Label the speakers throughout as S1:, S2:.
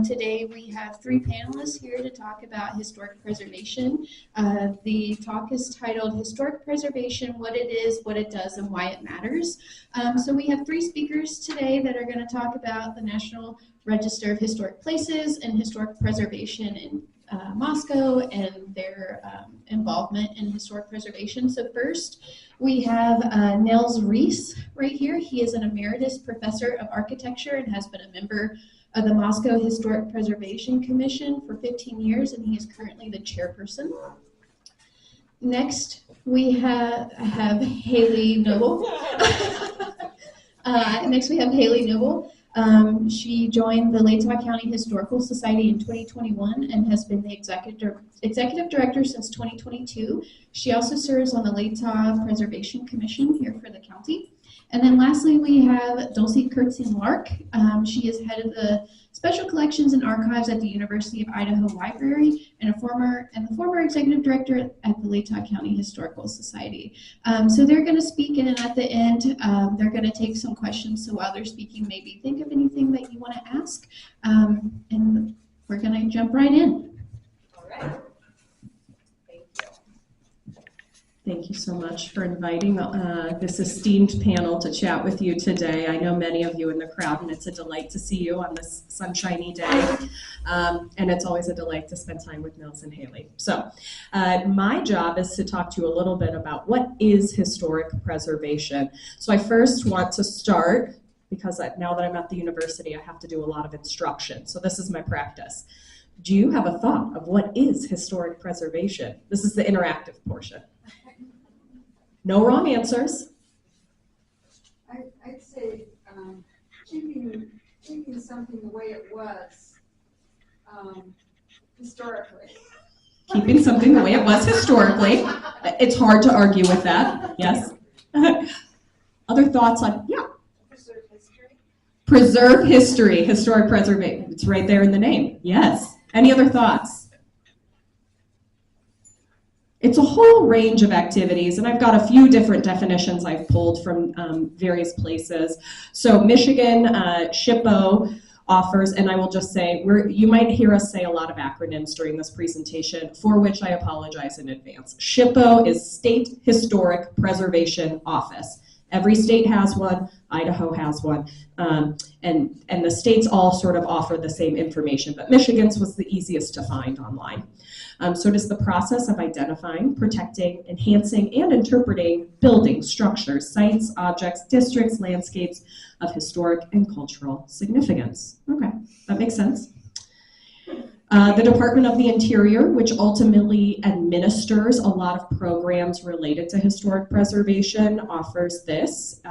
S1: Today we have three panelists here to talk about historic preservation. The talk is titled Historic Preservation, What It Is, What It Does, and Why It Matters. So we have three speakers today that are going to talk about the National Register of Historic Places and historic preservation in Moscow and their involvement in historic preservation. So first, we have Nels Reese right here. He is an emeritus professor of architecture and has been a member of the Moscow Historic Preservation Commission for 15 years, and he is currently the chairperson. Next, we have Hayley Noble. She joined the Latah County Historical Society in 2021 and has been the executive director since 2022. She also serves on the Latah Preservation Commission here for the county. And then lastly, we have Dulce Kersting-Lark. She is head of the Special Collections and Archives at the University of Idaho Library and the former executive director at the Latah County Historical Society. So they're going to speak, and at the end, they're going to take some questions. So while they're speaking, maybe think of anything that you want to ask, and we're going to jump right in.
S2: All right.
S3: Thank you so much for inviting this esteemed panel to chat with you today. I know many of you in the crowd, and it's a delight to see you on this sunshiny day. And it's always a delight to spend time with Nels and Hayley. So my job is to talk to you a little bit about what is historic preservation. So I first want to start, because now that I'm at the university, I have to do a lot of instruction. So this is my practice. Do you have a thought of what is historic preservation? This is the interactive portion. No wrong answers.
S4: I'd say keeping something the way it was historically.
S3: Keeping something the way it was historically. It's hard to argue with that. Yes. Other thoughts on, yeah.
S4: Preserve history.
S3: Preserve history, historic preservation. It's right there in the name. Yes. Any other thoughts? It's a whole range of activities, and I've got a few different definitions I've pulled from various places. So Michigan, SHPO offers, and I will just say, you might hear us say a lot of acronyms during this presentation, for which I apologize in advance. SHPO is State Historic Preservation Office. Every state has one, Idaho has one, and the states all sort of offer the same information, but Michigan's was the easiest to find online. So it is the process of identifying, protecting, enhancing, and interpreting buildings, structures, sites, objects, districts, landscapes of historic and cultural significance. Okay, that makes sense. The Department of the Interior, which ultimately administers a lot of programs related to historic preservation, offers this.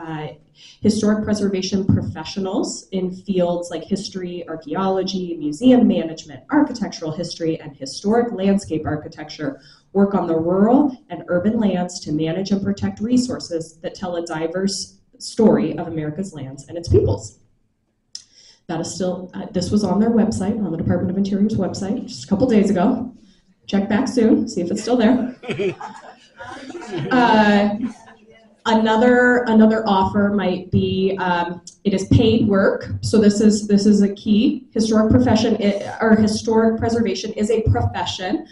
S3: Historic preservation professionals in fields like history, archaeology, museum management, architectural history, and historic landscape architecture work on the rural and urban lands to manage and protect resources that tell a diverse story of America's lands and its peoples. That is still, this was on their website, on the Department of Interior's website, just a couple days ago. Check back soon, see if it's still there. Another offer might be, it is paid work. So this is a key. Historic profession, or historic preservation is a profession.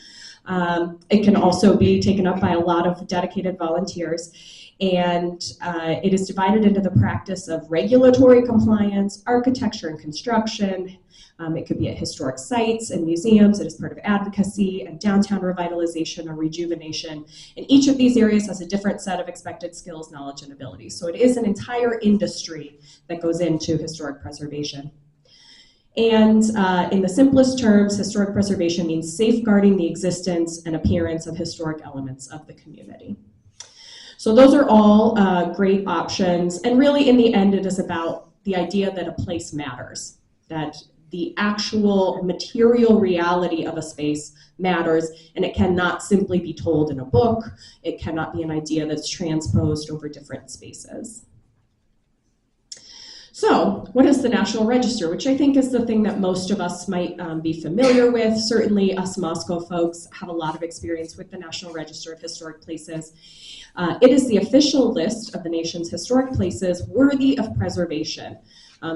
S3: It can also be taken up by a lot of dedicated volunteers. And it is divided into the practice of regulatory compliance, architecture and construction. It could be at historic sites and museums. It is part of advocacy and downtown revitalization or rejuvenation. And each of these areas has a different set of expected skills, knowledge, and abilities. So it is an entire industry that goes into historic preservation. And in the simplest terms, historic preservation means safeguarding the existence and appearance of historic elements of the community. So those are all great options, and really in the end it is about the idea that a place matters, that the actual material reality of a space matters, and it cannot simply be told in a book. It cannot be an idea that's transposed over different spaces. So what is the National Register, which I think is the thing that most of us might be familiar with. Certainly us Moscow folks have a lot of experience with the National Register of Historic Places. It is the official list of the nation's historic places worthy of preservation.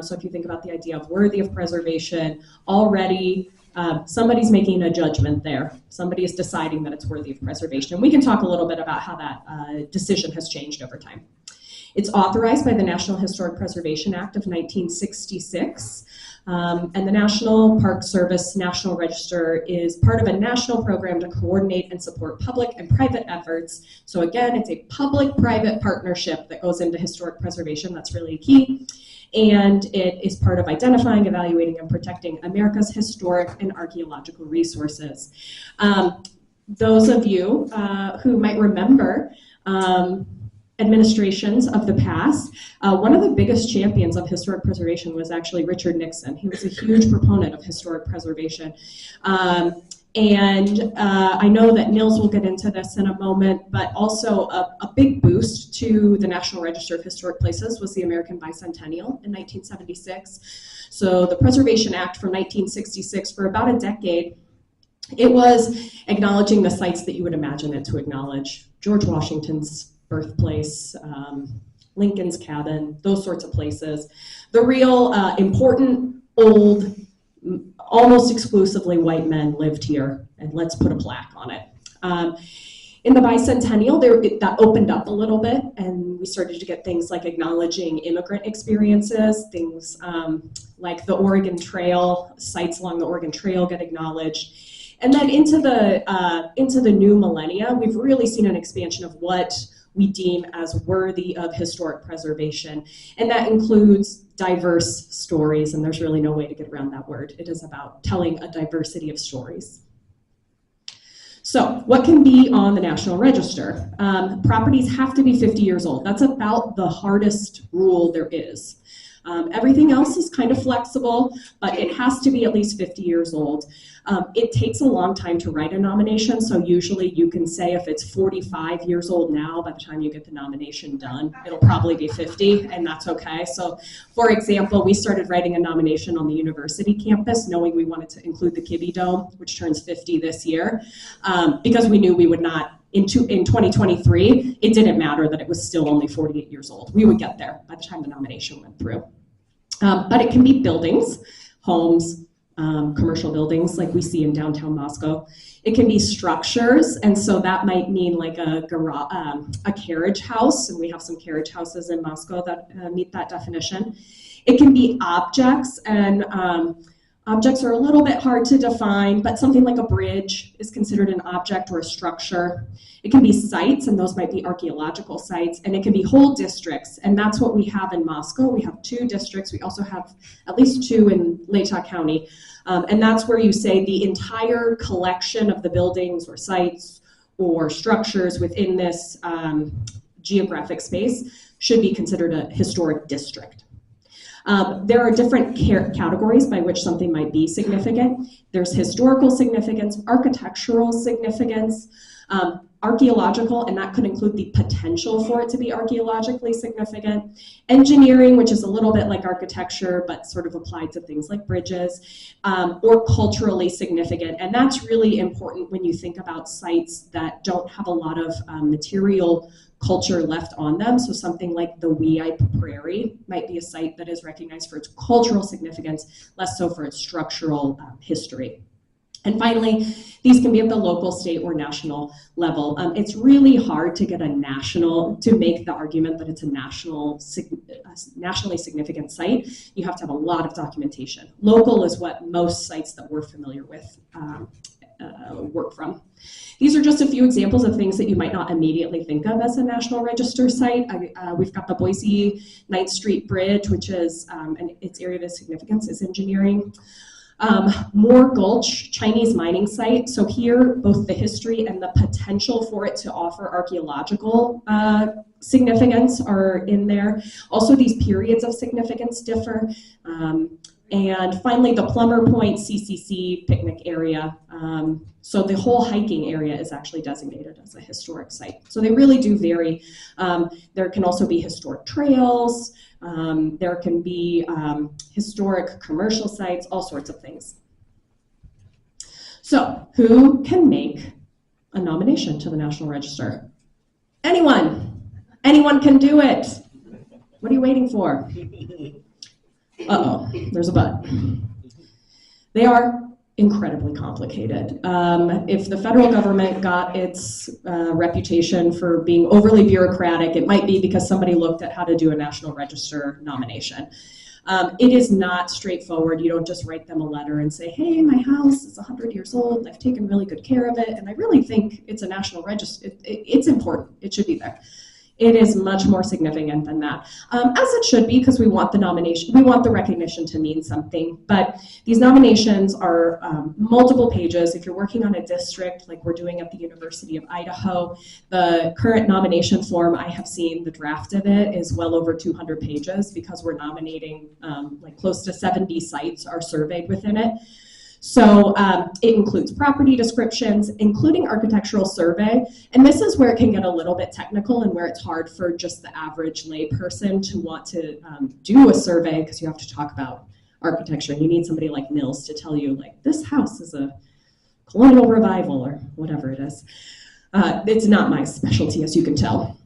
S3: So if you think about the idea of worthy of preservation, already somebody's making a judgment there. Somebody is deciding that it's worthy of preservation. And we can talk a little bit about how that decision has changed over time. It's authorized by the National Historic Preservation Act of 1966. And the National Park Service National Register is part of a national program to coordinate and support public and private efforts. So again, it's a public-private partnership that goes into historic preservation. That's really key. And it is part of identifying, evaluating, and protecting America's historic and archaeological resources. Those of you who might remember administrations of the past, one of the biggest champions of historic preservation was actually Richard Nixon. He was a huge proponent of historic preservation. And I know that Nels will get into this in a moment, but also a big boost to the National Register of Historic Places was the American Bicentennial in 1976. So the Preservation Act from 1966, for about a decade, it was acknowledging the sites that you would imagine it to acknowledge. George Washington's birthplace, Lincoln's cabin, those sorts of places. The real important, old, almost exclusively white men lived here, and let's put a plaque on it. In the bicentennial, that opened up a little bit, and we started to get things like acknowledging immigrant experiences, things like the Oregon Trail, sites along the Oregon Trail get acknowledged. And then into the new millennia, we've really seen an expansion of what we deem as worthy of historic preservation. And that includes diverse stories, and there's really no way to get around that word. It is about telling a diversity of stories. So what can be on the National Register? Properties have to be 50 years old. That's about the hardest rule there is. Everything else is kind of flexible, but it has to be at least 50 years old. It takes a long time to write a nomination, so usually you can say if it's 45 years old now, by the time you get the nomination done, it'll probably be 50, and that's okay. So, for example, we started writing a nomination on the university campus, knowing we wanted to include the Kibbe Dome, which turns 50 this year, because we knew we would not. In 2023, it didn't matter that it was still only 48 years old. We would get there by the time the nomination went through. But it can be buildings, homes, commercial buildings like we see in downtown Moscow. It can be structures, and so that might mean like a carriage house, and we have some carriage houses in Moscow that meet that definition. It can be objects, and objects are a little bit hard to define, but something like a bridge is considered an object or a structure. It can be sites, and those might be archaeological sites, and it can be whole districts, and that's what we have in Moscow. We have 2 districts. We also have at least 2 in Latah County, and that's where you say the entire collection of the buildings or sites or structures within this geographic space should be considered a historic district. There are different categories by which something might be significant. There's historical significance, architectural significance, archaeological, and that could include the potential for it to be archaeologically significant, engineering, which is a little bit like architecture, but sort of applied to things like bridges, or culturally significant. And that's really important when you think about sites that don't have a lot of material culture left on them. So something like the Weippe Prairie might be a site that is recognized for its cultural significance, less so for its structural history. And finally, these can be at the local, state, or national level. It's really hard to get to make the argument that it's a nationally significant site. You have to have a lot of documentation. Local is what most sites that we're familiar with work from. These are just a few examples of things that you might not immediately think of as a National Register site. We've got the Boise 9th Street Bridge, which is, and its area of significance is engineering. Moore Gulch, Chinese mining site. So here, both the history and the potential for it to offer archaeological significance are in there. Also, these periods of significance differ. And finally, the Plummer Point CCC picnic area. So the whole hiking area is actually designated as a historic site. So they really do vary. There can also be historic trails. There can be historic commercial sites, all sorts of things. So who can make a nomination to the National Register? Anyone. Anyone can do it. What are you waiting for? Uh-oh, there's a but. They are incredibly complicated. If the federal government got its reputation for being overly bureaucratic, it might be because somebody looked at how to do a National Register nomination. It is not straightforward. You don't just write them a letter and say, hey, my house is 100 years old, I've taken really good care of it, and I really think it's a National Register. It's important, it should be there. It is much more significant than that, as it should be, because we want the nomination, we want the recognition to mean something. But these nominations are multiple pages. If you're working on a district like we're doing at the University of Idaho, the current nomination form I have seen, the draft of it, is well over 200 pages because we're nominating like close to 70 sites are surveyed within it. So it includes property descriptions, including architectural survey. And this is where it can get a little bit technical and where it's hard for just the average lay person to want to do a survey, because you have to talk about architecture. You need somebody like Nels to tell you, like, this house is a colonial revival or whatever it is. It's not my specialty, as you can tell.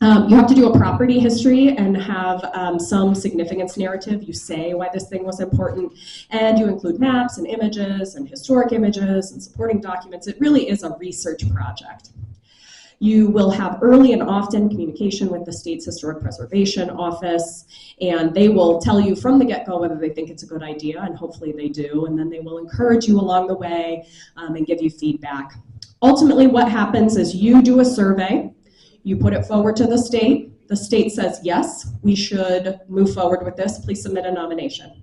S3: You have to do a property history and have some significance narrative. You say why this thing was important, and you include maps and images and historic images and supporting documents. It really is a research project. You will have early and often communication with the state's Historic Preservation Office, and they will tell you from the get-go whether they think it's a good idea, and hopefully they do, and then they will encourage you along the way and give you feedback. Ultimately, what happens is you do a survey. You put it forward to the state. The state says, yes, we should move forward with this. Please submit a nomination.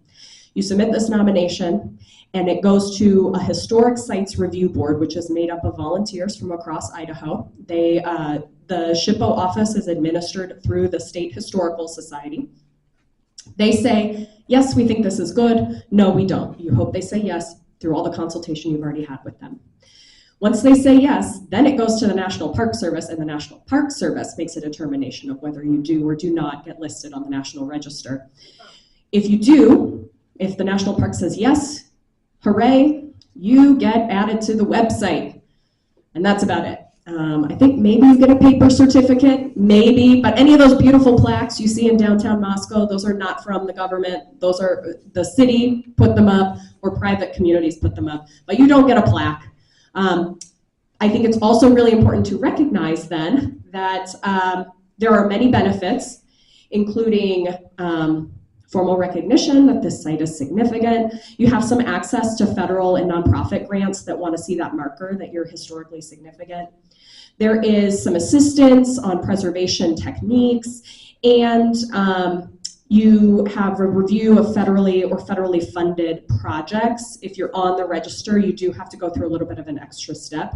S3: You submit this nomination, and it goes to a historic sites review board, which is made up of volunteers from across Idaho. The SHPO office is administered through the State Historical Society. They say, yes, we think this is good. No, we don't. You hope they say yes through all the consultation you've already had with them. Once they say yes, then it goes to the National Park Service, and the National Park Service makes a determination of whether you do or do not get listed on the National Register. If you do, if the National Park says yes, hooray, you get added to the website, and that's about it. I think maybe you get a paper certificate, maybe, but any of those beautiful plaques you see in downtown Moscow, those are not from the government. Those are the city put them up, or private communities put them up, but you don't get a plaque. I think it's also really important to recognize then that there are many benefits, including formal recognition that this site is significant. You have some access to federal and nonprofit grants that want to see that marker that you're historically significant. There is some assistance on preservation techniques, and you have a review of federally funded projects. If you're on the register, you do have to go through a little bit of an extra step.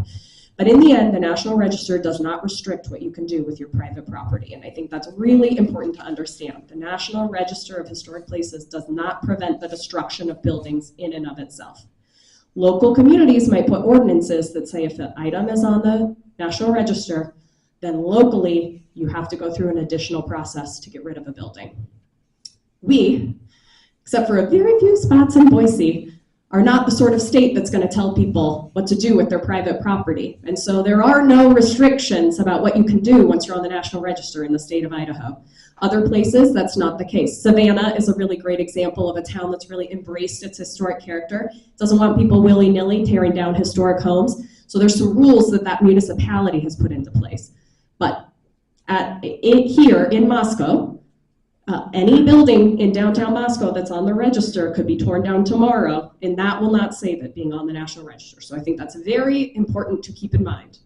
S3: But in the end, the National Register does not restrict what you can do with your private property. And I think that's really important to understand. The National Register of Historic Places does not prevent the destruction of buildings in and of itself. Local communities might put ordinances that say if an item is on the National Register, then locally you have to go through an additional process to get rid of a building. We, except for a very few spots in Boise, are not the sort of state that's going to tell people what to do with their private property. And so there are no restrictions about what you can do once you're on the National Register in the state of Idaho. Other places, that's not the case. Savannah is a really great example of a town that's really embraced its historic character. It doesn't want people willy-nilly tearing down historic homes. So there's some rules that municipality has put into place. But here in Moscow, any building in downtown Moscow that's on the register could be torn down tomorrow, and that will not save it being on the National Register. So I think that's very important to keep in mind.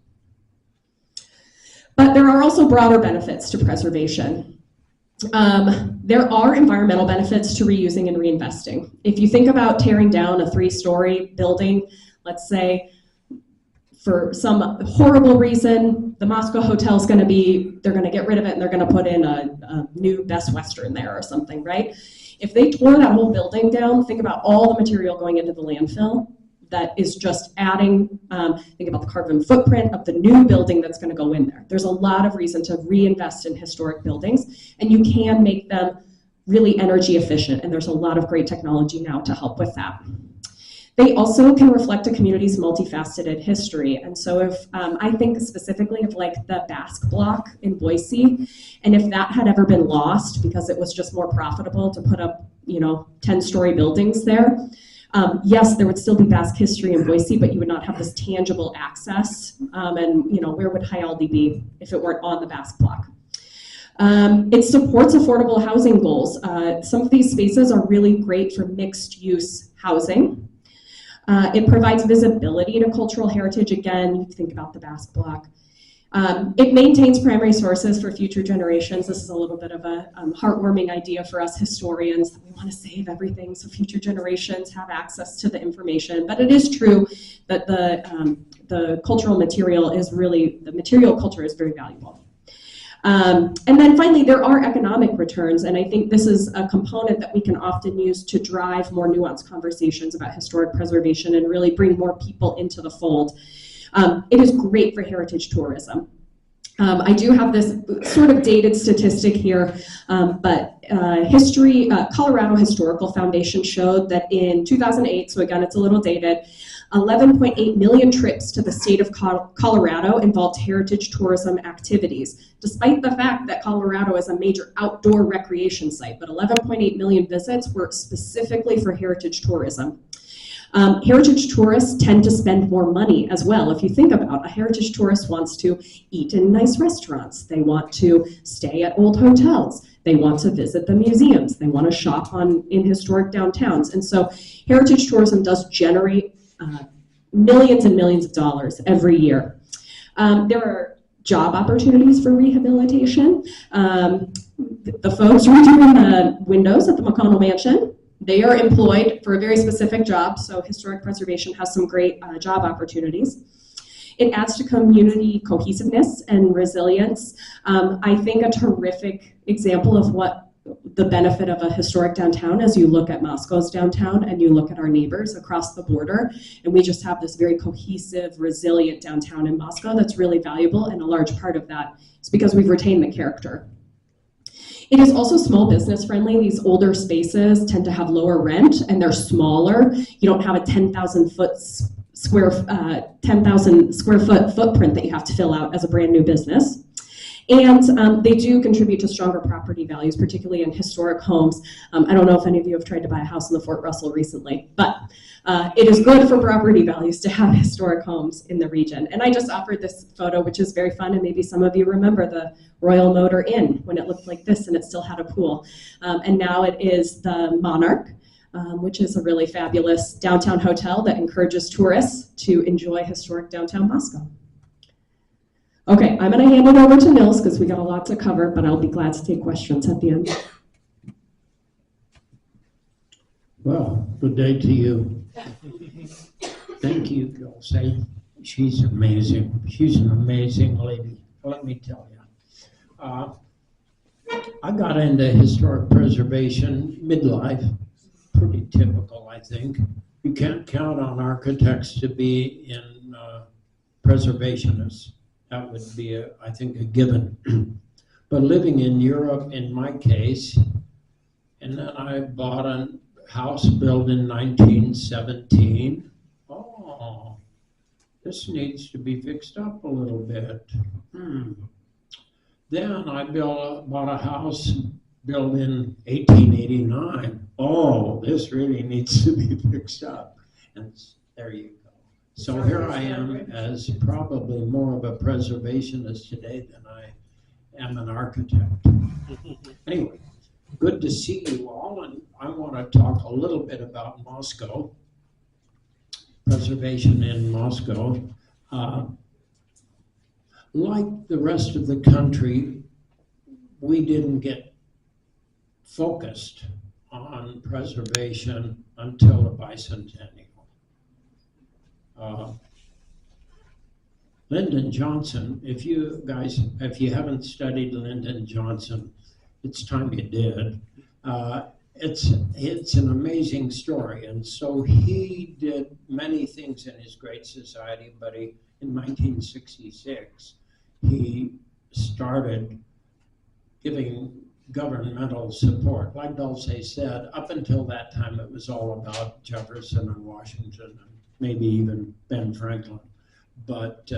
S3: But there are also broader benefits to preservation. There are environmental benefits to reusing and reinvesting. If you think about tearing down a 3-story building, let's say, for some horrible reason, the Moscow Hotel is going to be, they're going to get rid of it and they're going to put in a new Best Western there or something, right? If they tore that whole building down, think about all the material going into the landfill that is just adding, think about the carbon footprint of the new building that's going to go in there. There's a lot of reason to reinvest in historic buildings, and you can make them really energy efficient, and there's a lot of great technology now to help with that. They also can reflect a community's multifaceted history. And so if I think specifically of like the Basque Block in Boise, and if that had ever been lost because it was just more profitable to put up 10-story buildings there. Yes, there would still be Basque history in Boise, but you would not have this tangible access. And where would Hayley be if it weren't on the Basque block? It supports affordable housing goals. Some of these spaces are really great for mixed-use housing. It provides visibility to cultural heritage. Again, you think about the Basque block. It maintains primary sources for future generations. This is a little bit of a heartwarming idea for us historians, that we want to save everything so future generations have access to the information. But it is true that the cultural material is really, the material culture is very valuable. And then finally, there are economic returns, and I think this is a component that we can often use to drive more nuanced conversations about historic preservation and really bring more people into the fold. It is great for heritage tourism. I do have this sort of dated statistic here, but Colorado Historical Foundation showed that in 2008, so again, it's a little dated, 11.8 million trips to the state of Colorado involved heritage tourism activities, despite the fact that Colorado is a major outdoor recreation site, but 11.8 million visits were specifically for heritage tourism. Heritage tourists tend to spend more money as well. If you think about a heritage tourist wants to eat in nice restaurants, they want to stay at old hotels, they want to visit the museums, they want to shop in historic downtowns. And so heritage tourism does generate millions and millions of dollars every year. There are job opportunities for rehabilitation. The folks redoing the windows at the McConnell Mansion, they are employed for a very specific job, so historic preservation has some great job opportunities. It adds to community cohesiveness and resilience. I think a terrific example of what the benefit of a historic downtown as you look at Moscow's downtown and you look at our neighbors across the border, and we just have this very cohesive, resilient downtown in Moscow that's really valuable, and a large part of that is because we've retained the character. It is also small business friendly. These older spaces tend to have lower rent and they're smaller. You don't have a 10,000 square foot footprint that you have to fill out as a brand new business. And they do contribute to stronger property values, particularly in historic homes. I don't know if any of you have tried to buy a house in the Fort Russell recently, but it is good for property values to have historic homes in the region. And I just offered this photo, which is very fun, and maybe some of you remember the Royal Motor Inn when it looked like this and it still had a pool. And now it is the Monarch, which is a really fabulous downtown hotel that encourages tourists to enjoy historic downtown Moscow. Okay, I'm going to hand it over to Nels because we got a lot to cover, but I'll be glad to take questions at the end.
S2: Well, good day to you. Thank you, Dulce. She's amazing. She's an amazing lady, let me tell you. I got into historic preservation midlife, pretty typical, I think. You can't count on architects to be in preservationists. That would be, I think, a given. But living in Europe, in my case, and then I bought a house built in 1917. Oh, this needs to be fixed up a little bit. Then I bought a house built in 1889. Oh, this really needs to be fixed up. And there you go. So here I am as probably more of a preservationist today than I am an architect. Anyway, good to see you all, and I want to talk a little bit about Moscow, preservation in Moscow. Like the rest of the country, we didn't get focused on preservation until the bicentennial. Lyndon Johnson, if you haven't studied Lyndon Johnson, it's time you did. It's an amazing story, and so he did many things in his Great Society, but in 1966, he started giving governmental support. Like Dulce said, up until that time, it was all about Jefferson and Washington, and maybe even Ben Franklin. But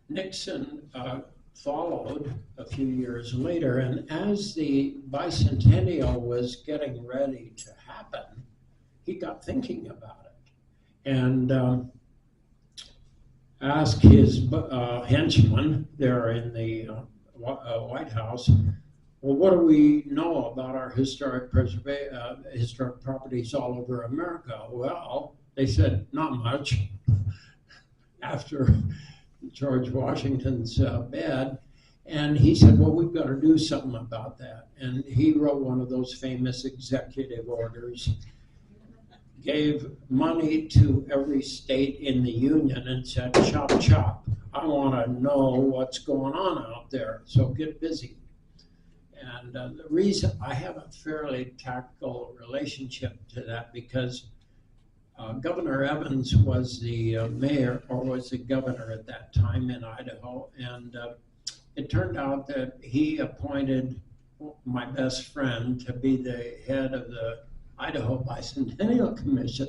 S2: Nixon followed a few years later, and as the bicentennial was getting ready to happen, he got thinking about it and asked his henchman there in the White House, well, what do we know about our historic properties all over America? Well, they said, not much. After George Washington's bed, and he said, well, we've got to do something about that. And he wrote one of those famous executive orders, gave money to every state in the union and said, chop, chop. I want to know what's going on out there, so get busy. And the reason I have a fairly tactical relationship to that because Governor Evans was the mayor, or was the governor at that time in Idaho, and it turned out that he appointed my best friend to be the head of the Idaho Bicentennial Commission,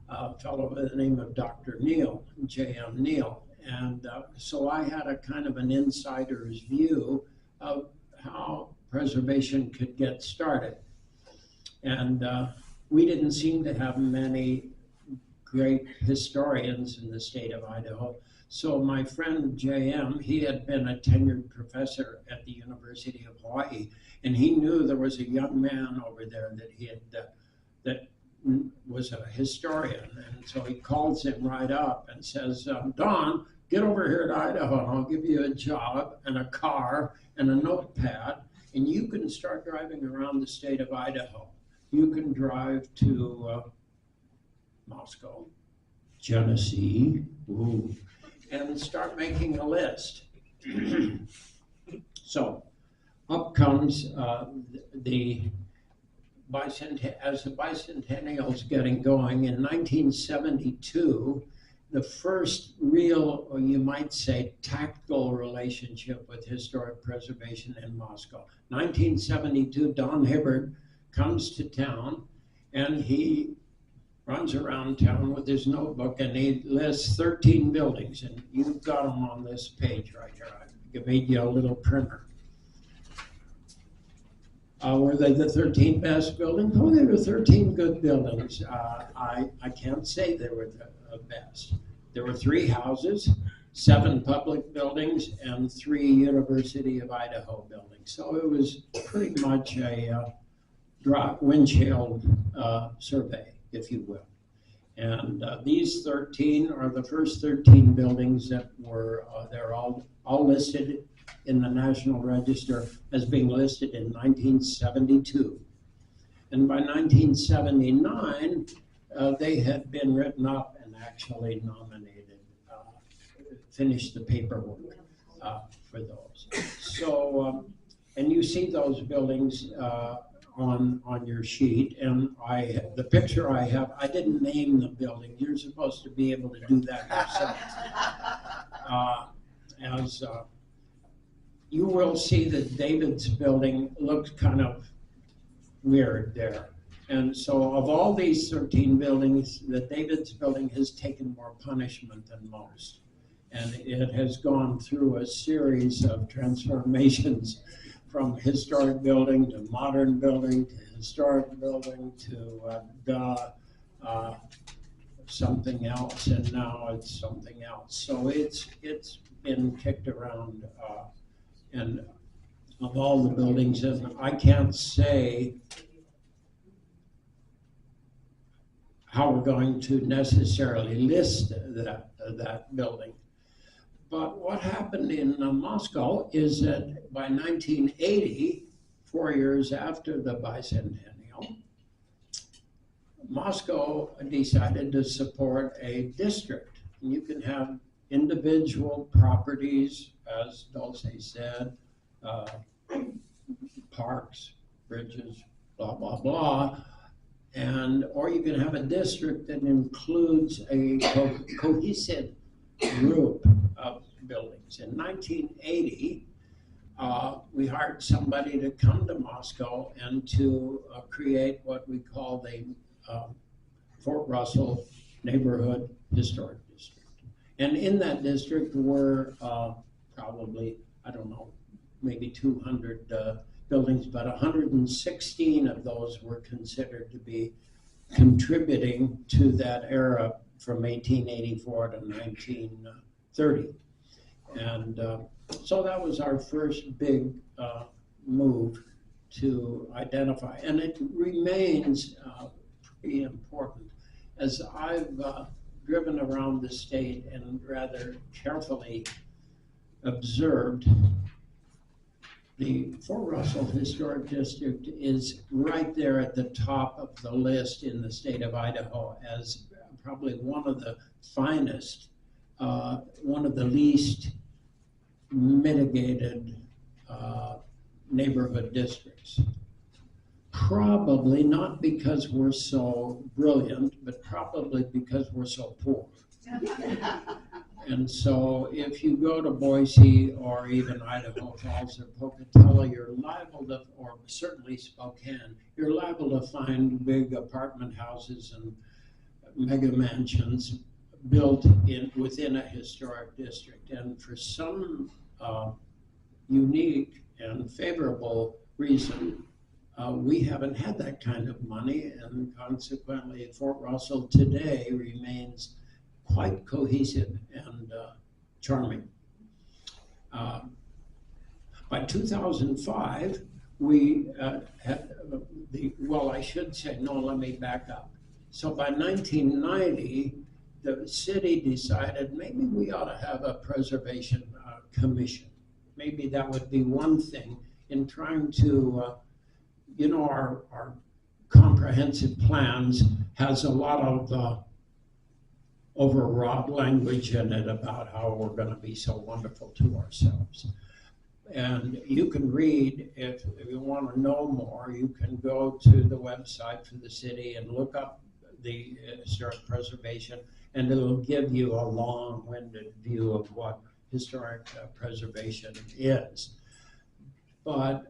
S2: a fellow by the name of Dr. Neal, J.M. Neal. And so I had a kind of an insider's view of how preservation could get started. And we didn't seem to have many great historians in the state of Idaho. So my friend J.M., he had been a tenured professor at the University of Hawaii, and he knew there was a young man over there that he had, that was a historian. And so he calls him right up and says, Don, get over here to Idaho and I'll give you a job and a car and a notepad, and you can start driving around the state of Idaho. You can drive to Moscow, Genesee, and start making a list. So up comes the as the bicentennial's getting going. In 1972, the first real, or you might say, tactical relationship with historic preservation in Moscow. 1972, Don Hibbard comes to town, and he runs around town with his notebook, and he lists 13 buildings, and you've got them on this page right here. I made you a little printer. Were they the 13 best buildings? Oh, they were 13 good buildings. I can't say they were the best. There were 3 houses, 7 public buildings, and 3 University of Idaho buildings. So it was pretty much a windshield survey, if you will. And these 13 are the first 13 buildings that were, they're all listed in the National Register as being listed in 1972. And by 1979, they had been written up and actually nominated, finished the paperwork for those. So, and you see those buildings on your sheet, and the picture I have, I didn't name the building. You're supposed to be able to do that yourself. You will see that David's building looks kind of weird there. And so of all these 13 buildings, the David's building has taken more punishment than most. And it has gone through a series of transformations from historic building to modern building to historic building to something else, and now it's something else. So it's been kicked around, and of all the buildings, and I can't say how we're going to necessarily list that building. But what happened in Moscow is that by 1980, 4 years after the bicentennial, Moscow decided to support a district. And you can have individual properties, as Dulce said, parks, bridges, blah, blah, blah. Or you can have a district that includes a cohesive group of buildings. In 1980, we hired somebody to come to Moscow and to create what we call the Fort Russell Neighborhood Historic District. And in that district were probably I don't know, maybe 200 buildings, but 116 of those were considered to be contributing to that era from 1884 to 1930. And so that was our first big move to identify. And it remains pretty important. As I've driven around the state and rather carefully observed, the Fort Russell Historic District is right there at the top of the list in the state of Idaho as probably one of the finest, one of the least mitigated neighborhood districts. Probably not because we're so brilliant, but probably because we're so poor. And so if you go to Boise or even Idaho Falls or Pocatello, you're liable to, or certainly Spokane, you're liable to find big apartment houses and mega mansions built within a historic district. And for some unique and favorable reason, we haven't had that kind of money, and consequently Fort Russell today remains quite cohesive and charming. By 2005, we had I should say, no, let me back up. So by 1990, the city decided maybe we ought to have a preservation commission. Maybe that would be one thing in trying to, our comprehensive plans has a lot of overwrought language in it about how we're going to be so wonderful to ourselves. And you can read, if you want to know more, you can go to the website for the city and look up the historic preservation, and it'll give you a long-winded view of what historic preservation is. But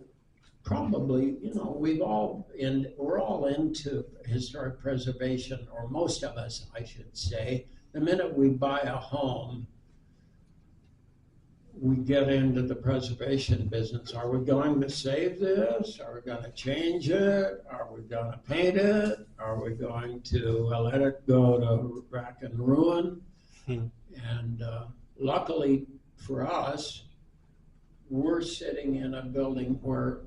S2: probably, we're all into historic preservation, or most of us, I should say. The minute we buy a home, we get into the preservation business. Are we going to save this? Are we going to change it? Are we going to paint it? Are we going to let it go to rack and ruin? And luckily for us, we're sitting in a building where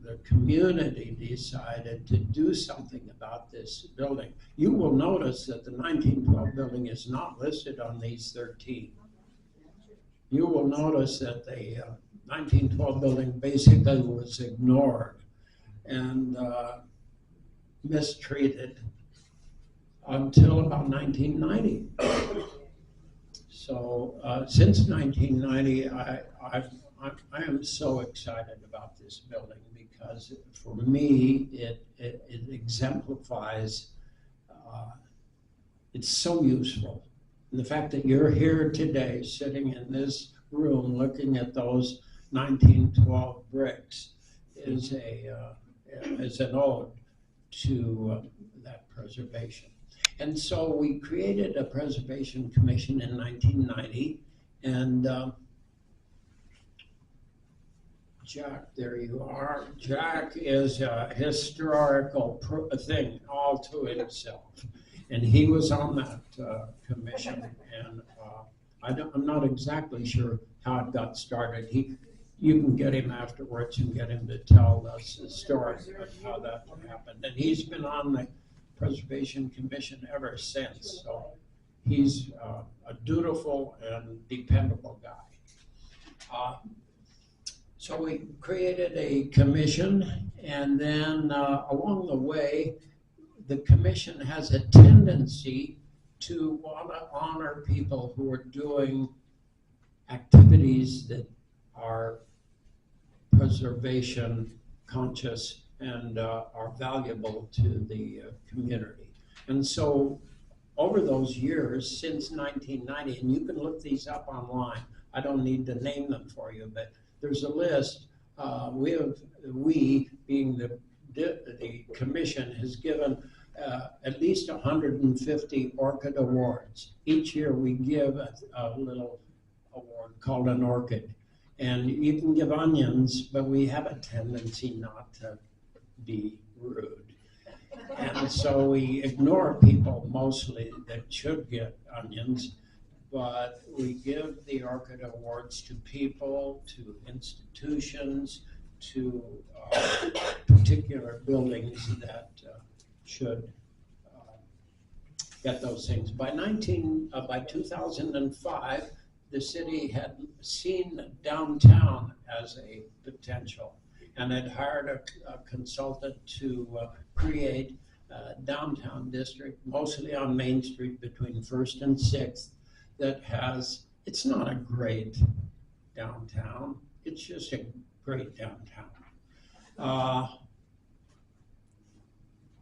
S2: the community decided to do something about this building. You will notice that the 1912 building is not listed on these 13. You will notice that the 1912 building basically was ignored and mistreated until about 1990. So since 1990, I am so excited about this building because for me, it exemplifies, it's so useful. And the fact that you're here today, sitting in this room, looking at those 1912 bricks is an ode to that preservation. And so we created a preservation commission in 1990, and Jack, there you are. Jack is a historical thing all to himself. And he was on that commission, and I'm not exactly sure how it got started. You can get him afterwards and get him to tell us the story of how that happened. And he's been on the Preservation Commission ever since, so he's a dutiful and dependable guy. So we created a commission, and then along the way, the commission has a tendency to want to honor people who are doing activities that are preservation conscious and are valuable to the community. And so over those years, since 1990, and you can look these up online, I don't need to name them for you, but there's a list. We being the commission, has given at least 150 orchid awards. Each year we give a little award called an orchid. And you can give onions, but we have a tendency not to be rude. And so we ignore people mostly that should get onions, but we give the Orchid Awards to people, to institutions, to particular buildings that should get those things. By 2005, the city had seen downtown as a potential and had hired a consultant to create a downtown district, mostly on Main Street between 1st and 6th, that has, it's not a great downtown, it's just a great downtown.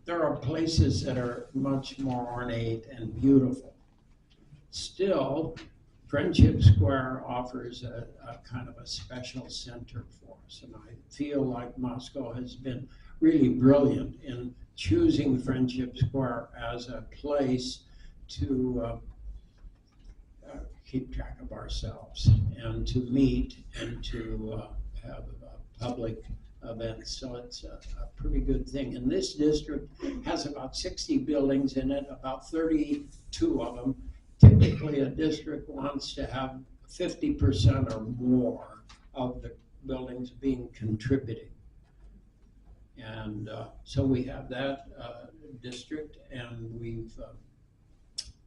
S2: There are places that are much more ornate and beautiful. Still, Friendship Square offers a kind of a special center for us, and I feel like Moscow has been really brilliant in choosing Friendship Square as a place to keep track of ourselves and to meet and to have public events. So it's a pretty good thing. And this district has about 60 buildings in it, about 32 of them. Typically, a district wants to have 50% or more of the buildings being contributing. And so we have that district, and we've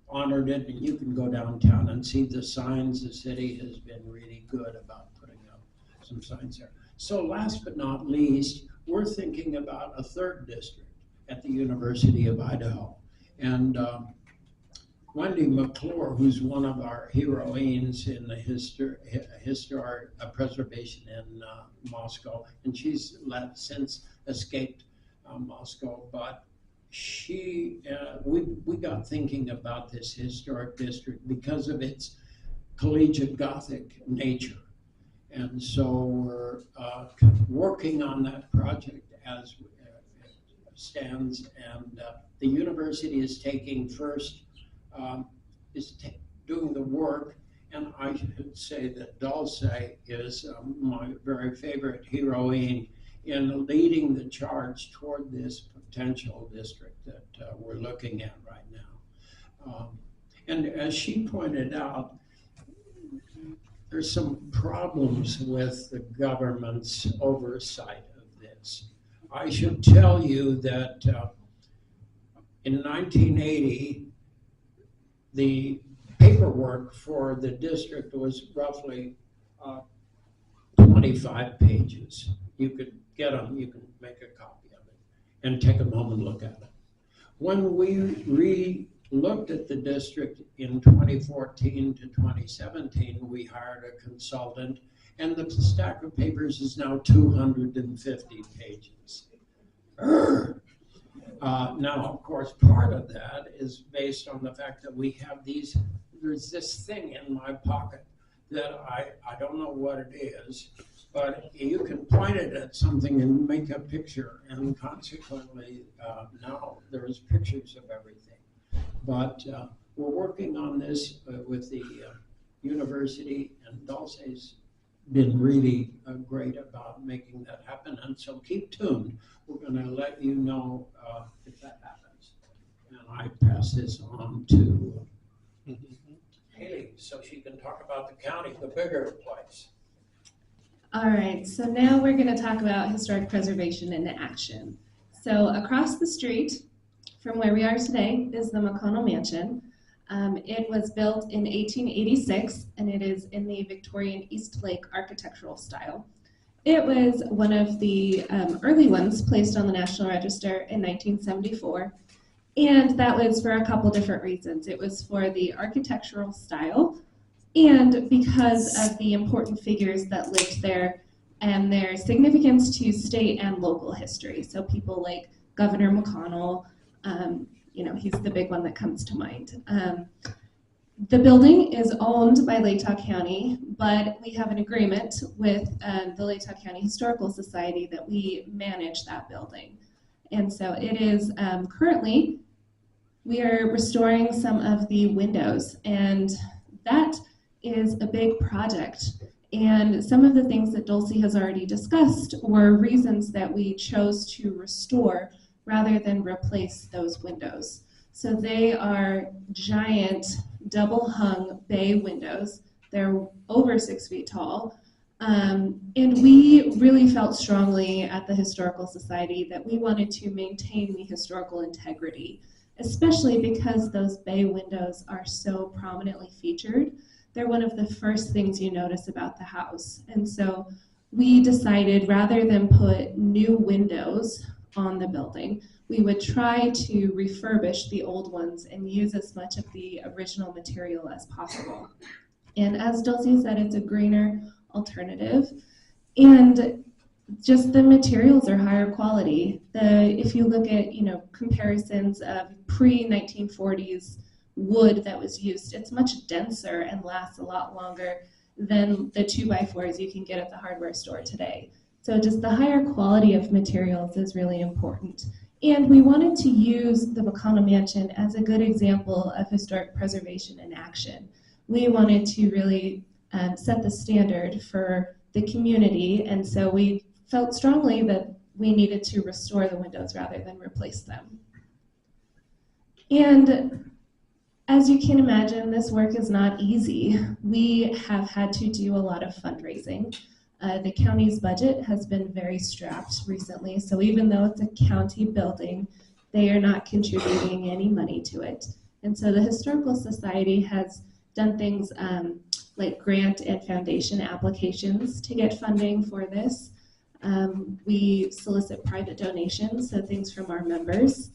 S2: honored it. And you can go downtown and see the signs. The city has been really good about putting up some signs there. So last but not least, we're thinking about a third district at the University of Idaho. And Wendy McClure, who's one of our heroines in the historic preservation in Moscow, and she's since escaped Moscow, but we got thinking about this historic district because of its collegiate Gothic nature. And so we're working on that project as it stands, and the university is taking first, doing the work, and I should say that Dulce is my very favorite heroine in leading the charge toward this potential district that we're looking at right now. And as she pointed out, there's some problems with the government's oversight of this. I should tell you that in 1980, the paperwork for the district was roughly 25 pages. You could get them, you can make a copy of it and take them home and look at it. When we looked at the district in 2014 to 2017, we hired a consultant, and the stack of papers is now 250 pages. Now, of course, part of that is based on the fact that we have there's this thing in my pocket that I don't know what it is, but you can point it at something and make a picture, and consequently, now there's pictures of everything. But we're working on this with the university, and Dulce's been really great about making that happen. And so keep tuned. We're going to let you know if that happens. And I pass this on to Hayley so she can talk about the county, the bigger place.
S5: All right, so now we're going to talk about historic preservation in action. So across the street from where we are today is the McConnell Mansion. It was built in 1886, and it is in the Victorian East Lake architectural style. It was one of the early ones placed on the National Register in 1974, and that was for a couple different reasons. It was for the architectural style, and because of the important figures that lived there and their significance to state and local history. So people like Governor McConnell, he's the big one that comes to mind. The building is owned by Latah County, but we have an agreement with the Latah County Historical Society that we manage that building. And so it is currently, we are restoring some of the windows, and that is a big project. And some of the things that Dulce has already discussed were reasons that we chose to restore rather than replace those windows. So they are giant double hung bay windows. They're over 6 feet tall. And we really felt strongly at the Historical Society that we wanted to maintain the historical integrity, especially because those bay windows are so prominently featured. They're one of the first things you notice about the house. And so we decided rather than put new windows on the building, we would try to refurbish the old ones and use as much of the original material as possible. And as Dulce said, it's a greener alternative. And just the materials are higher quality. If you look at, comparisons of pre-1940s wood that was used, it's much denser and lasts a lot longer than the 2x4s you can get at the hardware store today. So just the higher quality of materials is really important. And we wanted to use the McConnell Mansion as a good example of historic preservation in action. We wanted to really set the standard for the community, and so we felt strongly that we needed to restore the windows rather than replace them. And as you can imagine, this work is not easy. We have had to do a lot of fundraising. The county's budget has been very strapped recently, so even though it's a county building, they are not contributing any money to it. And so the Historical Society has done things like grant and foundation applications to get funding for this. We solicit private donations, so things from our members,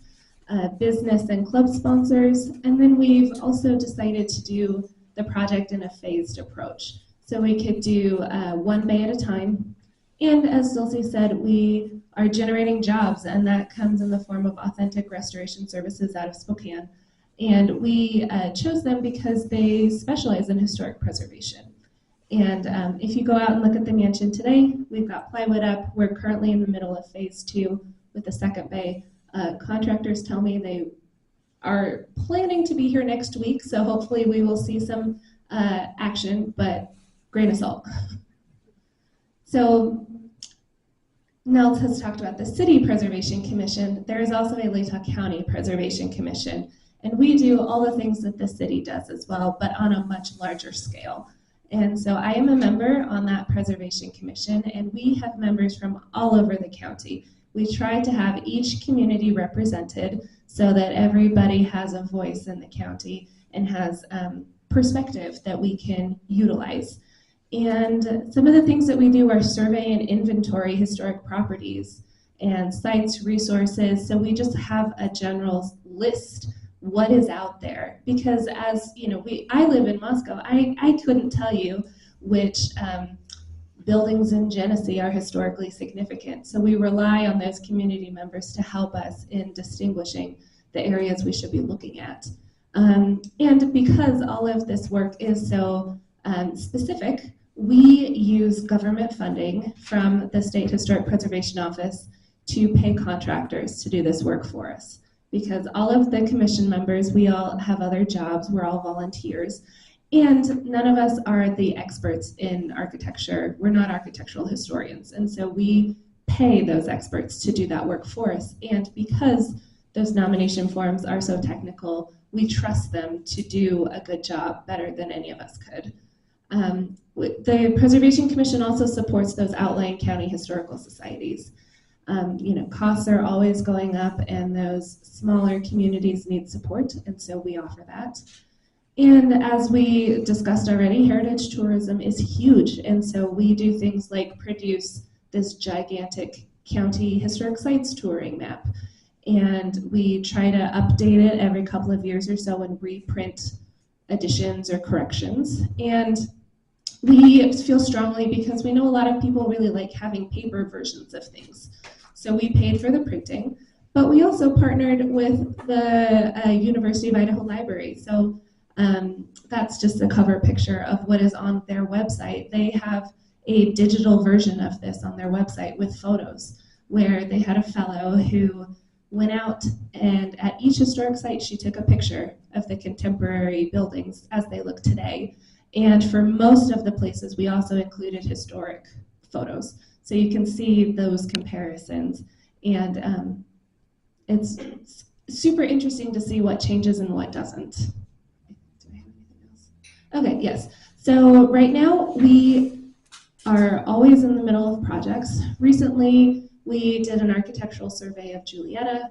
S5: business and club sponsors, and then we've also decided to do the project in a phased approach. So we could do one bay at a time, and as Dulce said, we are generating jobs, and that comes in the form of authentic restoration services out of Spokane. And we chose them because they specialize in historic preservation. And if you go out and look at the mansion today, we've got plywood up. We're currently in the middle of phase 2 with the second bay. Contractors tell me they are planning to be here next week, so hopefully we will see some action, but grain of salt. So Nels has talked about the City Preservation Commission. There is also a Latah County Preservation Commission, and we do all the things that the city does as well, but on a much larger scale. And so I am a member on that Preservation Commission, and we have members from all over the county. We try to have each community represented so that everybody has a voice in the county and has perspective that we can utilize. And some of the things that we do are survey and inventory historic properties and sites, resources. So we just have a general list, what is out there. Because as you know, I live in Moscow. I couldn't tell you which buildings in Genesee are historically significant. So we rely on those community members to help us in distinguishing the areas we should be looking at. And because all of this work is so specific, we use government funding from the State Historic Preservation Office to pay contractors to do this work for us. Because all of the commission members, we all have other jobs, we're all volunteers, and none of us are the experts in architecture. We're not architectural historians, and so we pay those experts to do that work for us. And because those nomination forms are so technical, we trust them to do a good job, better than any of us could. The Preservation Commission also supports those outlying county historical societies. Costs are always going up, and those smaller communities need support, and so we offer that. And as we discussed already, heritage tourism is huge, and so we do things like produce this gigantic county historic sites touring map, and we try to update it every couple of years or so and reprint additions or corrections. And we feel strongly because we know a lot of people really like having paper versions of things. So we paid for the printing, but we also partnered with the University of Idaho Library. So that's just a cover picture of what is on their website. They have a digital version of this on their website with photos, where they had a fellow who went out and at each historic site she took a picture of the contemporary buildings as they look today. And for most of the places, we also included historic photos. So you can see those comparisons. And it's super interesting to see what changes and what doesn't. Do I have anything else? Okay, yes. So right now we are always in the middle of projects. Recently, we did an architectural survey of Julietta.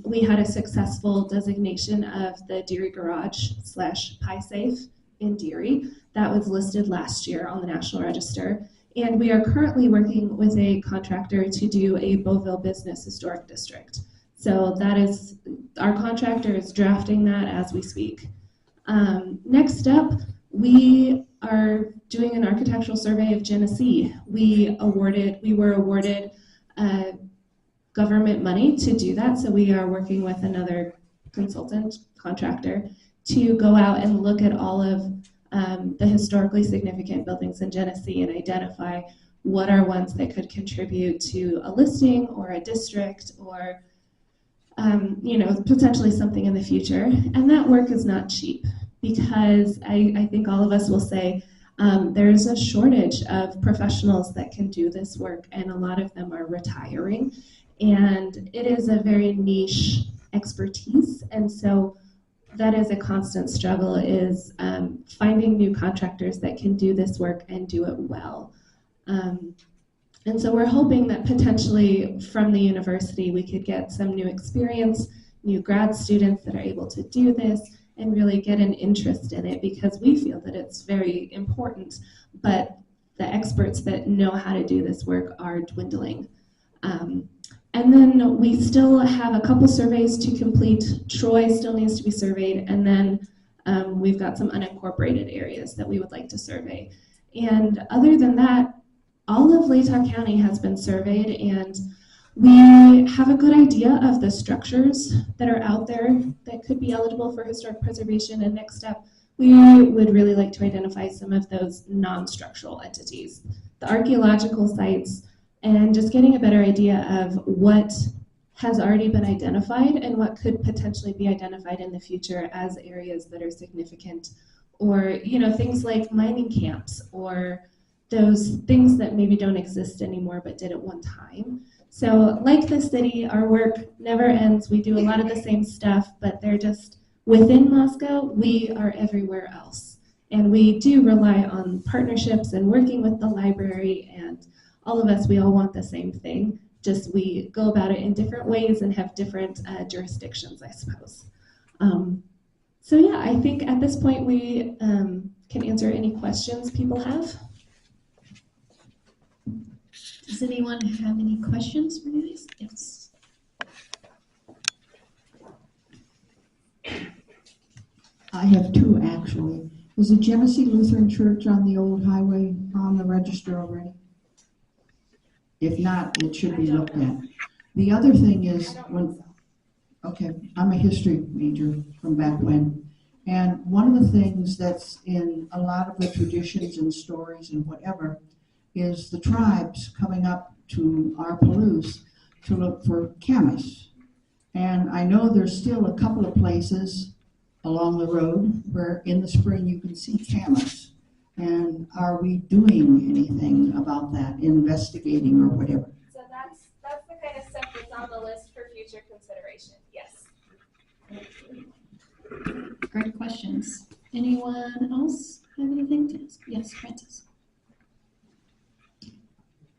S5: We had a successful designation of the Deary Garage / Pie Safe in Deary. That was listed last year on the National Register. And we are currently working with a contractor to do a Beauville Business Historic District. So that is, our contractor is drafting that as we speak. Next up, we are doing an architectural survey of Genesee. We were awarded government money to do that, so we are working with another consultant contractor to go out and look at all of the historically significant buildings in Genesee and identify what are ones that could contribute to a listing or a district or potentially something in the future. And that work is not cheap because I think all of us will say there's a shortage of professionals that can do this work, and a lot of them are retiring. And it is a very niche expertise, and so that is a constant struggle, is finding new contractors that can do this work and do it well. And so we're hoping that potentially from the university we could get some new experience, new grad students that are able to do this and really get an interest in it, because we feel that it's very important, but the experts that know how to do this work are dwindling. And then we still have a couple surveys to complete. Troy still needs to be surveyed, and then we've got some unincorporated areas that we would like to survey. And other than that, all of Latah County has been surveyed, and we have a good idea of the structures that are out there that could be eligible for historic preservation. And next up, we would really like to identify some of those non-structural entities, the archaeological sites, and just getting a better idea of what has already been identified and what could potentially be identified in the future as areas that are significant, or things like mining camps or those things that maybe don't exist anymore but did at one time. So like the city, our work never ends. We do a lot of the same stuff, but they're just within Moscow. We are everywhere else, and we do rely on partnerships and working with the library, and all of us, we all want the same thing, just we go about it in different ways and have different jurisdictions, I suppose. So yeah, I think at this point we can answer any questions people have.
S1: Does anyone have any questions for you guys? Yes.
S6: I have two, actually. Is the Genesee Lutheran Church on the old highway on the register already? If not, it should be looked at. The other thing is, okay, I'm a history major from back when, and one of the things that's in a lot of the traditions and stories and whatever is the tribes coming up to our Palouse to look for camas. And I know there's still a couple of places along the road where in the spring you can see camas. And are we doing anything about that, investigating or whatever?
S7: So that's the kind of stuff that's on the list for future consideration, yes.
S1: Great questions. Anyone else have anything to ask? Yes, Francis.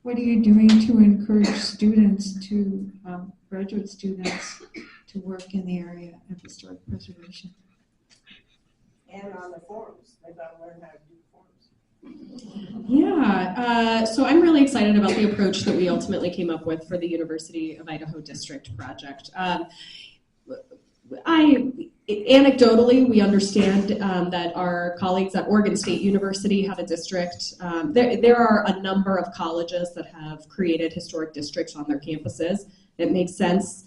S4: What are you doing to encourage students to, graduate students, to work in the area of historic preservation?
S8: And on the forums, they gotta learn how to do forums.
S3: Yeah, so I'm really excited about the approach that we ultimately came up with for the University of Idaho District project. Anecdotally, we understand that our colleagues at Oregon State University have a district. There are a number of colleges that have created historic districts on their campuses. It makes sense.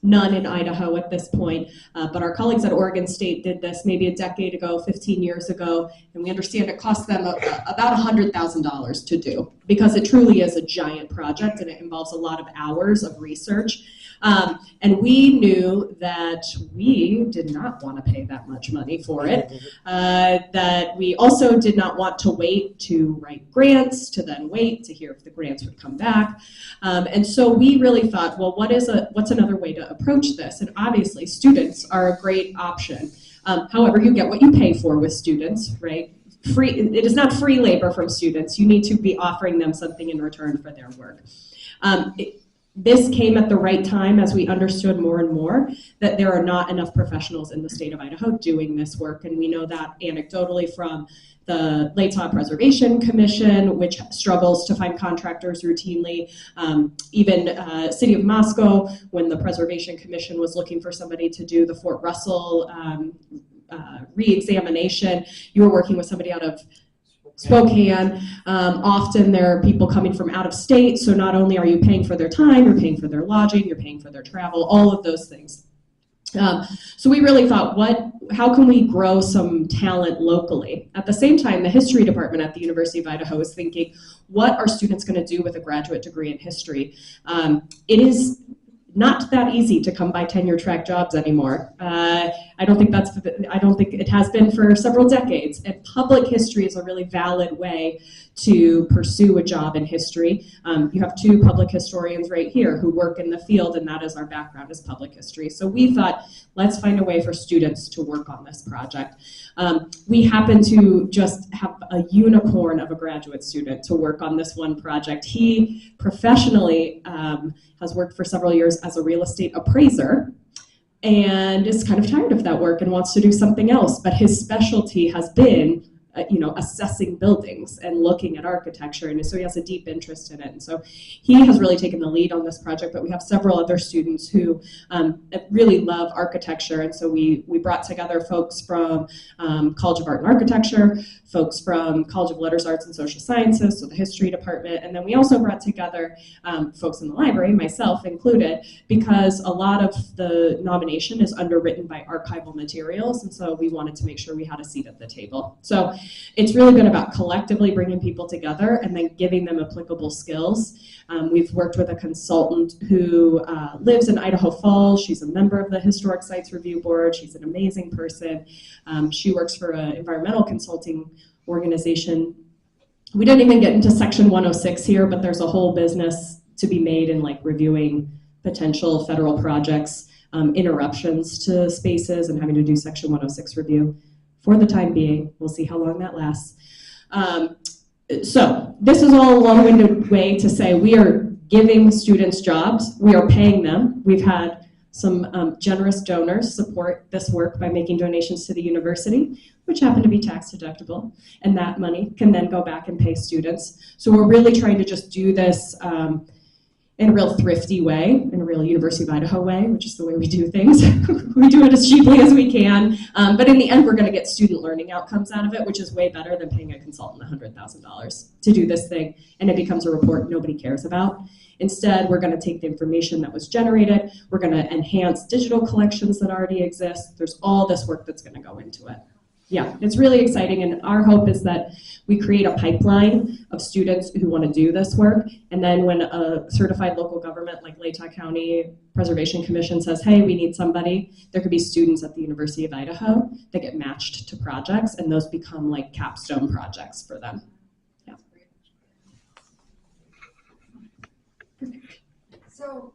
S3: None in Idaho at this point, but our colleagues at Oregon State did this maybe a decade ago, 15 years ago, and we understand it cost them about $100,000 to do, because it truly is a giant project and it involves a lot of hours of research. And we knew that we did not want to pay that much money for it, that we also did not want to wait to write grants, to then wait to hear if the grants would come back. And so we really thought, well, what's another way to approach this? And obviously, students are a great option. However, you get what you pay for with students, right? It is not free labor from students. You need to be offering them something in return for their work. This came at the right time as we understood more and more that there are not enough professionals in the state of Idaho doing this work, and we know that anecdotally from the Latah Preservation Commission, which struggles to find contractors routinely. Even City of Moscow, when the Preservation Commission was looking for somebody to do the Fort Russell re-examination, you were working with somebody out of Spokane. Often there are people coming from out of state, so not only are you paying for their time, you're paying for their lodging, you're paying for their travel, all of those things. So we really thought, how can we grow some talent locally? At the same time, the history department at the University of Idaho is thinking, what are students going to do with a graduate degree in history? It is not that easy to come by tenure track jobs anymore. I don't think it has been for several decades. And public history is a really valid way to pursue a job in history. You have two public historians right here who work in the field, and that is our background, is public history. So we thought, let's find a way for students to work on this project. We happen to just have a unicorn of a graduate student to work on this one project. He professionally has worked for several years as a real estate appraiser and is kind of tired of that work and wants to do something else, but his specialty has been assessing buildings and looking at architecture, and so he has a deep interest in it. And so he has really taken the lead on this project, but we have several other students who really love architecture, and so we brought together folks from College of Art and Architecture, folks from College of Letters, Arts, and Social Sciences, so the history department, and then we also brought together folks in the library, myself included, because a lot of the nomination is underwritten by archival materials, and so we wanted to make sure we had a seat at the table. So it's really been about collectively bringing people together and then giving them applicable skills. We've worked with a consultant who lives in Idaho Falls. She's a member of the Historic Sites Review Board. She's an amazing person. She works for an environmental consulting organization. We didn't even get into Section 106 here, but there's a whole business to be made in reviewing potential federal projects, interruptions to spaces, and having to do Section 106 review. For the time being, we'll see how long that lasts. So this is all a long-winded way to say we are giving students jobs, we are paying them. We've had some generous donors support this work by making donations to the university, which happen to be tax deductible, and that money can then go back and pay students. So we're really trying to just do this in a real thrifty way, in a real University of Idaho way, which is the way we do things. We do it as cheaply as we can, but in the end, we're going to get student learning outcomes out of it, which is way better than paying a consultant $100,000 to do this thing, and it becomes a report nobody cares about. Instead, we're going to take the information that was generated, we're going to enhance digital collections that already exist. There's all this work that's going to go into it. Yeah, it's really exciting, and our hope is that we create a pipeline of students who want to do this work, and then when a certified local government like Latah County Preservation Commission says, hey, we need somebody, there could be students at the University of Idaho that get matched to projects, and those become like capstone projects for them. Yeah.
S9: So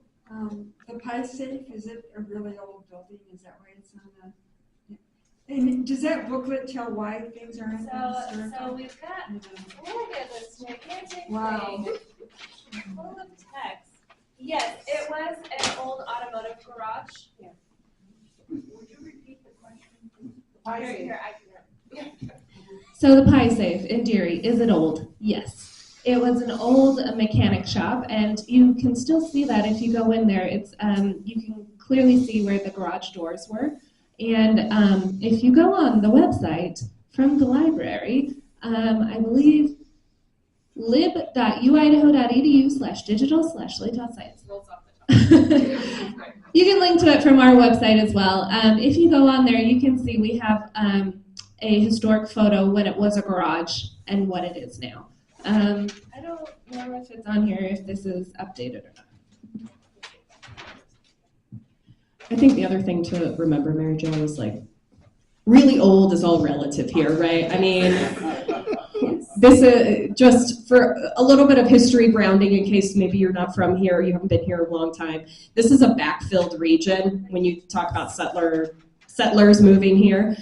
S9: the Pie Safe, is it a really old building? Is that why it's on the... And does that booklet tell why things are in the
S7: So we've got, look at this gigantic
S9: Wow.
S7: thing full of text. Yes, it was an old automotive garage.
S8: Would you repeat the question?
S7: Here, I can.
S5: So the Pie Safe in Deary, is it old? Yes. It was an old mechanic shop, and you can still see that if you go in there. It's you can clearly see where the garage doors were. And if you go on the website from the library, I believe lib.uidaho.edu/digital/Latah sites. You can link to it from our website as well. If you go on there, you can see we have a historic photo when it was a garage and what it is now. I don't know if it's on here, if this is updated or not.
S3: I think the other thing to remember, Mary Jo, is like, really old is all relative here, right? I mean, this is just for a little bit of history grounding in case maybe you're not from here or you haven't been here a long time. This is a backfilled region when you talk about settlers moving here.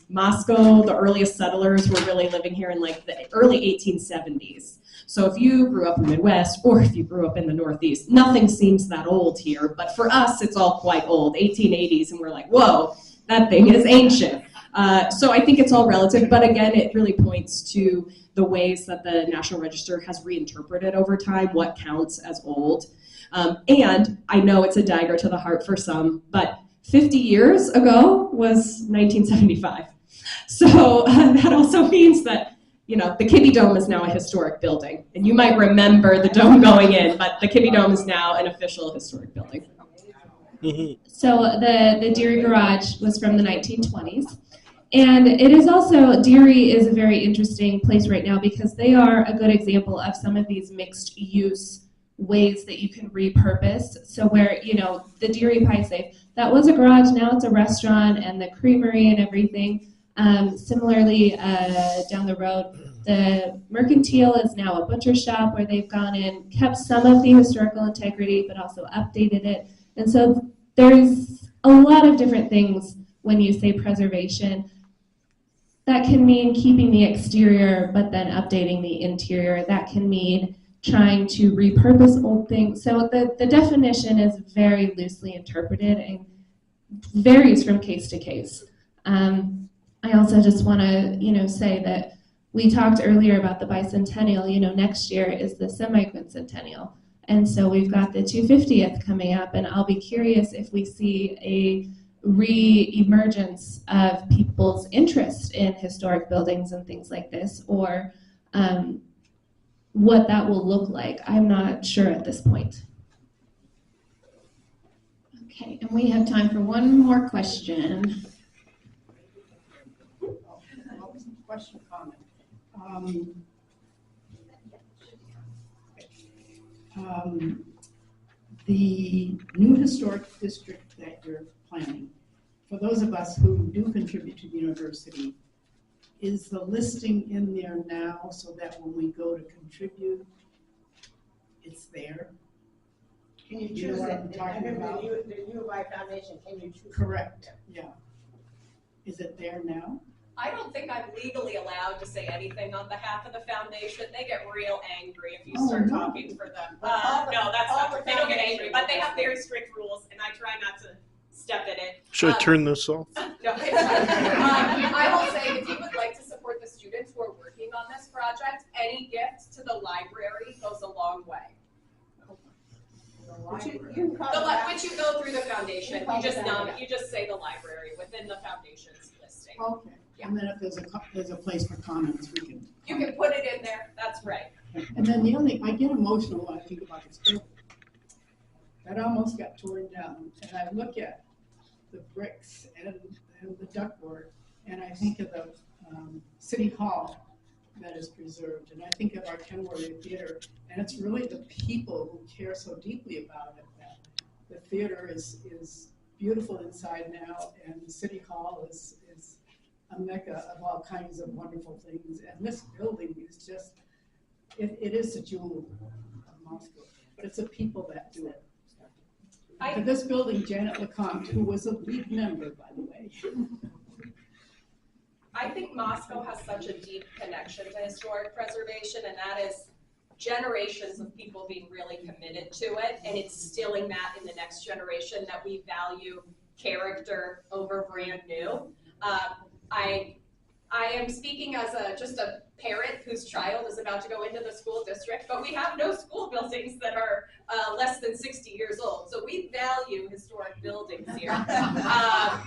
S3: Moscow, the earliest settlers were really living here in like the early 1870s. So if you grew up in the Midwest or if you grew up in the Northeast, nothing seems that old here. But for us, it's all quite old, 1880s, and we're like, whoa, that thing is ancient. So I think it's all relative, but again, it really points to the ways that the National Register has reinterpreted over time what counts as old. And I know it's a dagger to the heart for some, but 50 years ago was 1975. So that also means that, you know, the Kibbe Dome is now a historic building. And you might remember the dome going in, but the Kibbe Dome is now an official historic building.
S5: So the Deary Garage was from the 1920s. And it is also, Deary is a very interesting place right now because they are a good example of some of these mixed use ways that you can repurpose. So where, you know, the Deary Pie Safe, that was a garage, now it's a restaurant and the creamery and everything. Similarly, down the road, the Mercantile is now a butcher shop where they've gone in, kept some of the historical integrity, but also updated it. And so there's a lot of different things when you say preservation. That can mean keeping the exterior, but then updating the interior. That can mean trying to repurpose old things. So the definition is very loosely interpreted and varies from case to case. I also just want to, you know, say that we talked earlier about the bicentennial. You know, next year is the semi-quincentennial. And so we've got the 250th coming up, and I'll be curious if we see a re-emergence of people's interest in historic buildings and things like this, or what that will look like. I'm not sure at this point.
S1: Okay, and we have time for one more question.
S6: Question, comment. The new historic district that you're planning, for those of us who do contribute to the university, is the listing in there now so that when we go to contribute, it's there?
S8: Can you
S6: You
S8: choose
S6: know what
S8: it?
S6: I'm talking
S8: Under
S6: about?
S8: the U of I Foundation, can you choose?
S6: Correct, yeah. Is it there now?
S10: I don't think I'm legally allowed to say anything on behalf of the foundation. They get real angry if you start talking for them. No, that's not true. They don't get angry, but they have very strict rules, and I try not to step in it.
S11: Should I turn this off?
S10: No, it's fine. I will say, if you would like to support the students who are working on this project, any gift to the library goes a long way.
S8: Which
S10: Which you go through the foundation. You just say the library within the foundation's listing.
S6: Okay.
S10: Yeah.
S6: And then if there's a place for comments, we can.
S10: You can put it in there. That's right.
S6: And then the other thing, I get emotional when I think about this building. That almost got torn down, and I look at the bricks and the ductwork, and I think of the city hall that is preserved, and I think of our Kenworthy Theater, and it's really the people who care so deeply about it that the theater is beautiful inside now, and the city hall is a mecca of all kinds of wonderful things, and this building is just, it is the jewel of Moscow, but it's the people that do it. For this building, Janet LeCompte, who was a lead member, by the way.
S10: I think Moscow has such a deep connection to historic preservation, and that is generations of people being really committed to it and instilling that in the next generation, that we value character over brand new. I am speaking as just a parent whose child is about to go into the school district, but we have no school buildings that are less than 60 years old. So we value historic buildings here. I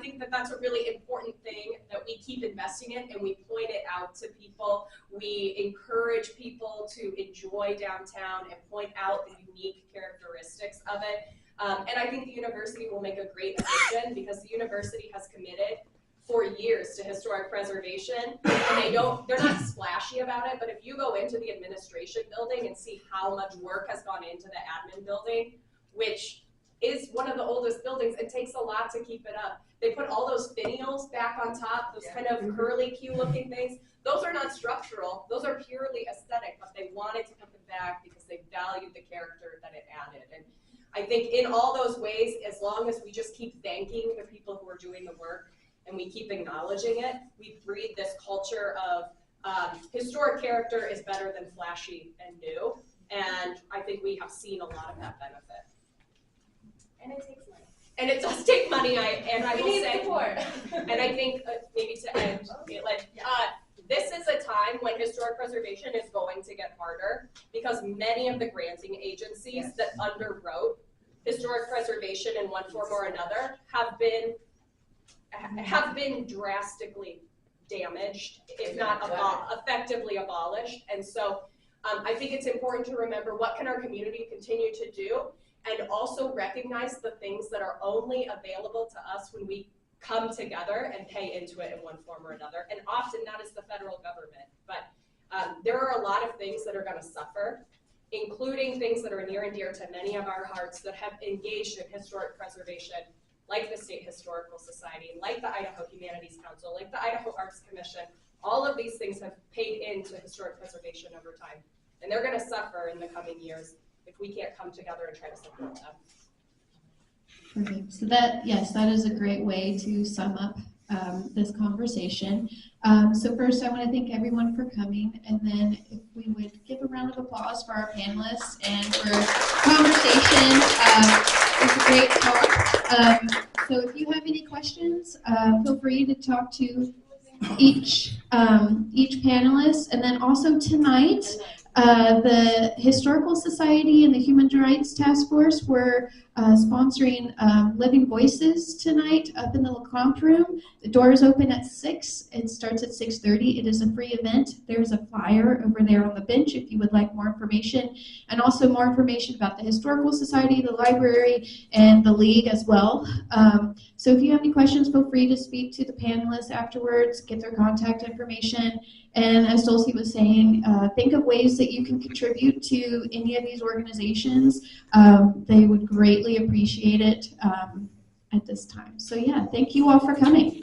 S10: think that that's a really important thing that we keep investing in, and we point it out to people. We encourage people to enjoy downtown and point out the unique characteristics of it. And I think the university will make a great addition because the university has committed for years to historic preservation, and they're not splashy about it, but if you go into the administration building and see how much work has gone into the admin building, which is one of the oldest buildings. It takes a lot to keep it up. They put all those finials back on top, those kind of curly Q looking things. Those are not structural, those are purely aesthetic, but they wanted to put them back because they valued the character that it added. And I think in all those ways, as long as we just keep thanking the people who are doing the work and we keep acknowledging it, we breed this culture of historic character is better than flashy and new. And I think we have seen a lot of that benefit.
S7: And it takes money.
S10: And it does take money, I
S7: We
S10: will
S7: need
S10: say.
S7: support.
S10: And I think maybe to end, this is a time when historic preservation is going to get harder because many of the granting agencies that underwrote historic preservation in one form or another have been drastically damaged, if not effectively abolished. And so I think it's important to remember what can our community continue to do, and also recognize the things that are only available to us when we come together and pay into it in one form or another. And often that is the federal government. But there are a lot of things that are going to suffer, including things that are near and dear to many of our hearts that have engaged in historic preservation, like the State Historical Society, like the Idaho Humanities Council, like the Idaho Arts Commission. All of these things have paid into historic preservation over time. And they're going to suffer in the coming years if we can't come together and try to support them.
S1: Perfect. So that is a great way to sum up this conversation. So first, I want to thank everyone for coming, and then if we would give a round of applause for our panelists and for conversation. It was a great talk. So if you have any questions, feel free to talk to each panelist, and then also tonight, the Historical Society and the Human Rights Task Force were sponsoring Living Voices tonight up in the LeCompte room. The doors open at 6. It starts at 6:30. It is a free event. There's a flyer over there on the bench if you would like more information, and also more information about the Historical Society, the library, and the league as well. So if you have any questions, feel free to speak to the panelists afterwards, get their contact information. And as Dulce was saying, think of ways that you can contribute to any of these organizations. They would greatly appreciate it at this time. So yeah, thank you all for coming.